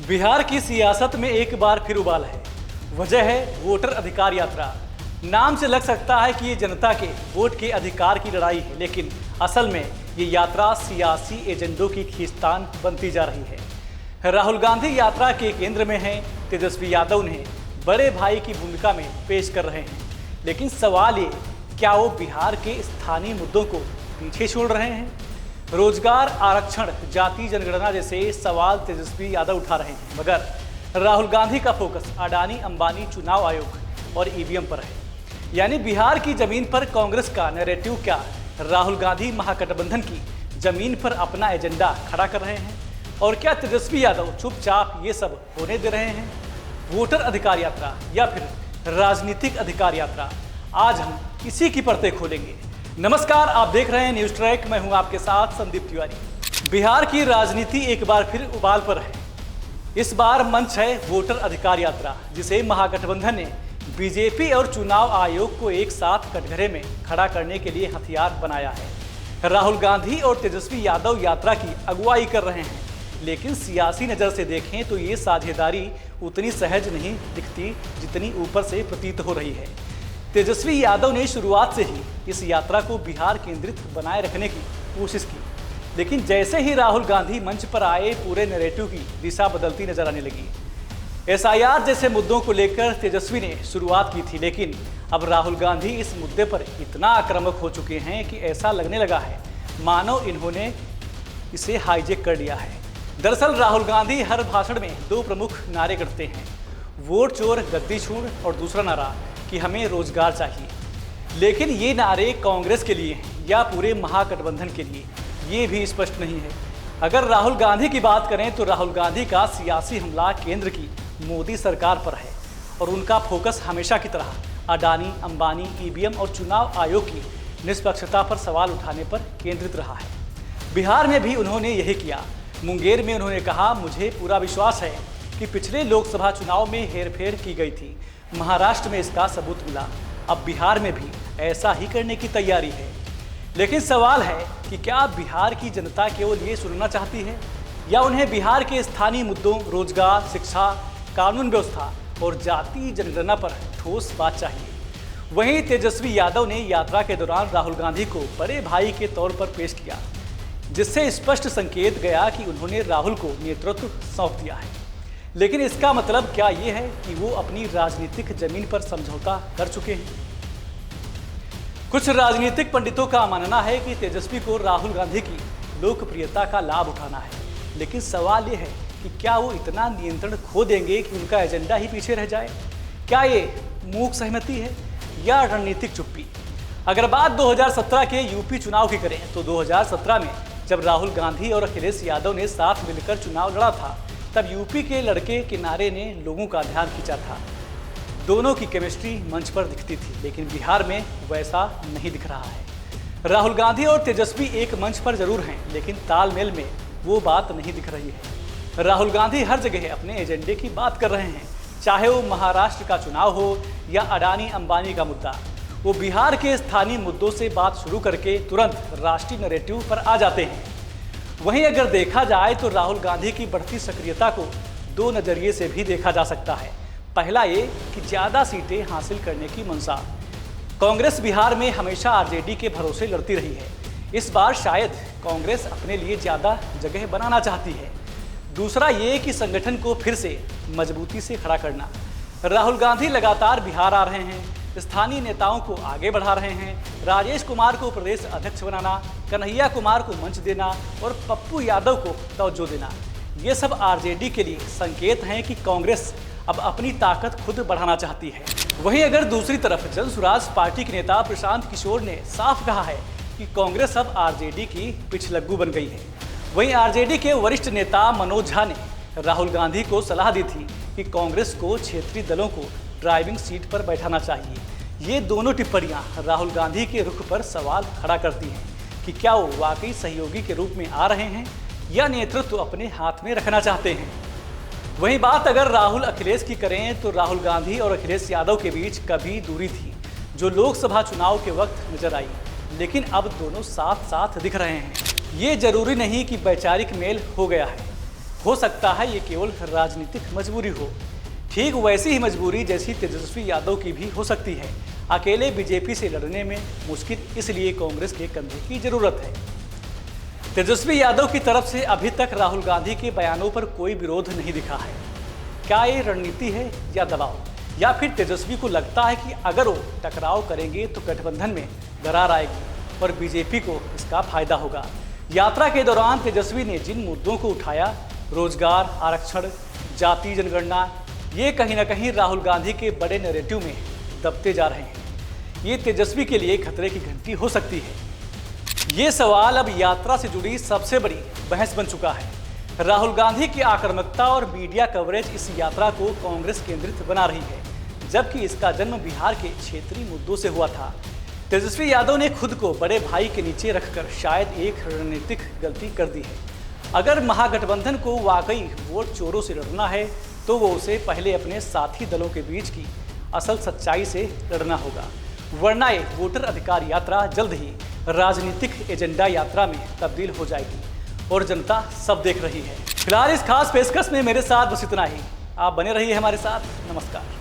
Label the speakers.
Speaker 1: बिहार की सियासत में एक बार फिर उबाल है। वजह है वोटर अधिकार यात्रा। नाम से लग सकता है कि ये जनता के वोट के अधिकार की लड़ाई है, लेकिन असल में ये यात्रा सियासी एजेंडों की खींचतान बनती जा रही है। राहुल गांधी यात्रा के केंद्र में हैं, तेजस्वी यादव उन्हें बड़े भाई की भूमिका में पेश कर रहे हैं। लेकिन सवाल ये, क्या वो बिहार के स्थानीय मुद्दों को पीछे छोड़ रहे हैं? रोजगार, आरक्षण, जाति जनगणना जैसे सवाल तेजस्वी यादव उठा रहे हैं, मगर राहुल गांधी का फोकस अडानी अंबानी चुनाव आयोग और ईवीएम पर है। यानी बिहार की जमीन पर कांग्रेस का नैरेटिव क्या राहुल गांधी महागठबंधन की जमीन पर अपना एजेंडा खड़ा कर रहे हैं, और क्या तेजस्वी यादव चुपचाप ये सब होने दे रहे हैं? वोटर अधिकार यात्रा या फिर राजनीतिक अधिकार यात्रा, आज हम इसी की परतें खोलेंगे। नमस्कार, आप देख रहे हैं न्यूज ट्रैक। मैं हूं आपके साथ संदीप तिवारी। बिहार की राजनीति एक बार फिर उबाल पर है। इस बार मंच है वोटर अधिकार यात्रा, जिसे महागठबंधन ने बीजेपी और चुनाव आयोग को एक साथ कटघरे में खड़ा करने के लिए हथियार बनाया है। राहुल गांधी और तेजस्वी यादव यात्रा की अगुवाई कर रहे हैं, लेकिन सियासी नज़र से देखें तो ये साझेदारी उतनी सहज नहीं दिखती जितनी ऊपर से प्रतीत हो रही है। तेजस्वी यादव ने शुरुआत से ही इस यात्रा को बिहार केंद्रित बनाए रखने की कोशिश की, लेकिन जैसे ही राहुल गांधी मंच पर आए, पूरे नैरेटिव की दिशा बदलती नजर आने लगी। एसआईआर जैसे मुद्दों को लेकर तेजस्वी ने शुरुआत की थी, लेकिन अब राहुल गांधी इस मुद्दे पर इतना आक्रामक हो चुके हैं कि ऐसा लगने लगा है मानो इन्होंने इसे हाईजेक कर लिया है। दरअसल राहुल गांधी हर भाषण में दो प्रमुख नारे करते हैं, वोट चोर गद्दी छोड़, और दूसरा नारा कि हमें रोजगार चाहिए। लेकिन ये नारे कांग्रेस के लिए हैं या पूरे महागठबंधन के लिए, ये भी स्पष्ट नहीं है। अगर राहुल गांधी की बात करें तो राहुल गांधी का सियासी हमला केंद्र की मोदी सरकार पर है, और उनका फोकस हमेशा की तरह अडानी अंबानी ईवीएम और चुनाव आयोग की निष्पक्षता पर सवाल उठाने पर केंद्रित रहा है। बिहार में भी उन्होंने यही किया। मुंगेर में उन्होंने कहा, मुझे पूरा विश्वास है कि पिछले लोकसभा चुनाव में हेरफेर की गई थी, महाराष्ट्र में इसका सबूत मिला, अब बिहार में भी ऐसा ही करने की तैयारी है। लेकिन सवाल है कि क्या बिहार की जनता केवल ये सुनना चाहती है, या उन्हें बिहार के स्थानीय मुद्दों, रोजगार, शिक्षा, कानून व्यवस्था और जाति जनगणना पर ठोस बात चाहिए? वहीं तेजस्वी यादव ने यात्रा के दौरान राहुल गांधी को बड़े भाई के तौर पर पेश किया, जिससे स्पष्ट संकेत गया कि उन्होंने राहुल को नेतृत्व सौंप दिया है। लेकिन इसका मतलब क्या ये है कि वो अपनी राजनीतिक जमीन पर समझौता कर चुके हैं? कुछ राजनीतिक पंडितों का मानना है कि तेजस्वी को राहुल गांधी की लोकप्रियता का लाभ उठाना है, लेकिन सवाल ये है कि क्या वो इतना नियंत्रण खो देंगे कि उनका एजेंडा ही पीछे रह जाए? क्या ये मूक सहमति है या रणनीतिक चुप्पी? अगर बात 2017 के यूपी चुनाव की करें तो 2017 में जब राहुल गांधी और अखिलेश यादव ने साथ मिलकर चुनाव लड़ा था, तब यूपी के लड़के किनारे ने लोगों का ध्यान खींचा था। दोनों की केमिस्ट्री मंच पर दिखती थी, लेकिन बिहार में वैसा नहीं दिख रहा है। राहुल गांधी और तेजस्वी एक मंच पर जरूर हैं, लेकिन तालमेल में वो बात नहीं दिख रही है। राहुल गांधी हर जगह अपने एजेंडे की बात कर रहे हैं, चाहे वो महाराष्ट्र का चुनाव हो या अडानी अंबानी का मुद्दा। वो बिहार के स्थानीय मुद्दों से बात शुरू करके तुरंत राष्ट्रीय नैरेटिव पर आ जाते हैं। वहीं अगर देखा जाए तो राहुल गांधी की बढ़ती सक्रियता को दो नजरिए से भी देखा जा सकता है। पहला ये कि ज़्यादा सीटें हासिल करने की मंशा। कांग्रेस बिहार में हमेशा आरजेडी के भरोसे लड़ती रही है, इस बार शायद कांग्रेस अपने लिए ज़्यादा जगह बनाना चाहती है। दूसरा ये कि संगठन को फिर से मजबूती से खड़ा करना। राहुल गांधी लगातार बिहार आ रहे हैं, स्थानीय नेताओं को आगे बढ़ा रहे हैं। राजेश कुमार को प्रदेश अध्यक्ष बनाना, कन्हैया कुमार को मंच देना और पप्पू यादव को तवज्जो देना, ये सब आरजेडी के लिए संकेत हैं कि कांग्रेस अब अपनी ताकत खुद बढ़ाना चाहती है। वहीं अगर दूसरी तरफ जन सुराज पार्टी के नेता प्रशांत किशोर ने साफ कहा है कि कांग्रेस अब आरजेडी की पिछलग्गू बन गई है। वहीं आरजेडी के वरिष्ठ नेता मनोज झा ने राहुल गांधी को सलाह दी थी कि कांग्रेस को क्षेत्रीय दलों को ड्राइविंग सीट पर बैठाना चाहिए। ये दोनों टिप्पणियां राहुल गांधी के रुख पर सवाल खड़ा करती हैं कि क्या वो वाकई सहयोगी के रूप में आ रहे हैं या नेतृत्व अपने हाथ में रखना चाहते हैं। वहीं बात अगर राहुल अखिलेश की करें तो राहुल गांधी और अखिलेश यादव के बीच कभी दूरी थी जो लोकसभा चुनाव के वक्त नजर आई, लेकिन अब दोनों साथ साथ दिख रहे हैं। ये जरूरी नहीं कि वैचारिक मेल हो गया है, हो सकता है ये केवल राजनीतिक मजबूरी हो, ठीक वैसी ही मजबूरी जैसी तेजस्वी यादव की भी हो सकती है। अकेले बीजेपी से लड़ने में मुश्किल, इसलिए कांग्रेस के कंधे की जरूरत है। तेजस्वी यादव की तरफ से अभी तक राहुल गांधी के बयानों पर कोई विरोध नहीं दिखा है। क्या ये रणनीति है या दबाव, या फिर तेजस्वी को लगता है कि अगर वो टकराव करेंगे तो गठबंधन में दरार आएगी और बीजेपी को इसका फायदा होगा। यात्रा के दौरान तेजस्वी ने जिन मुद्दों को उठाया, रोजगार, आरक्षण, जाति जनगणना, ये कहीं ना कहीं राहुल गांधी के बड़े नैरेटिव में दबते जा रहे हैं। ये तेजस्वी के लिए खतरे की घंटी हो सकती है। ये सवाल अब यात्रा से जुड़ी सबसे बड़ी बहस बन चुका है। राहुल गांधी की आक्रामकता और मीडिया कवरेज इस यात्रा को कांग्रेस केंद्रित बना रही है, जबकि इसका जन्म बिहार के क्षेत्रीय मुद्दों से हुआ था। तेजस्वी यादव ने खुद को बड़े भाई के नीचे रखकर शायद एक रणनीतिक गलती कर दी है। अगर महागठबंधन को वाकई वोट चोरों से लड़ना है तो वो उसे पहले अपने साथी दलों के बीच की असल सच्चाई से लड़ना होगा, वरना ये वोटर अधिकार यात्रा जल्द ही राजनीतिक एजेंडा यात्रा में तब्दील हो जाएगी और जनता सब देख रही है। फिलहाल इस खास पेशकश में मेरे साथ बस इतना ही। आप बने रहिए हमारे साथ। नमस्कार।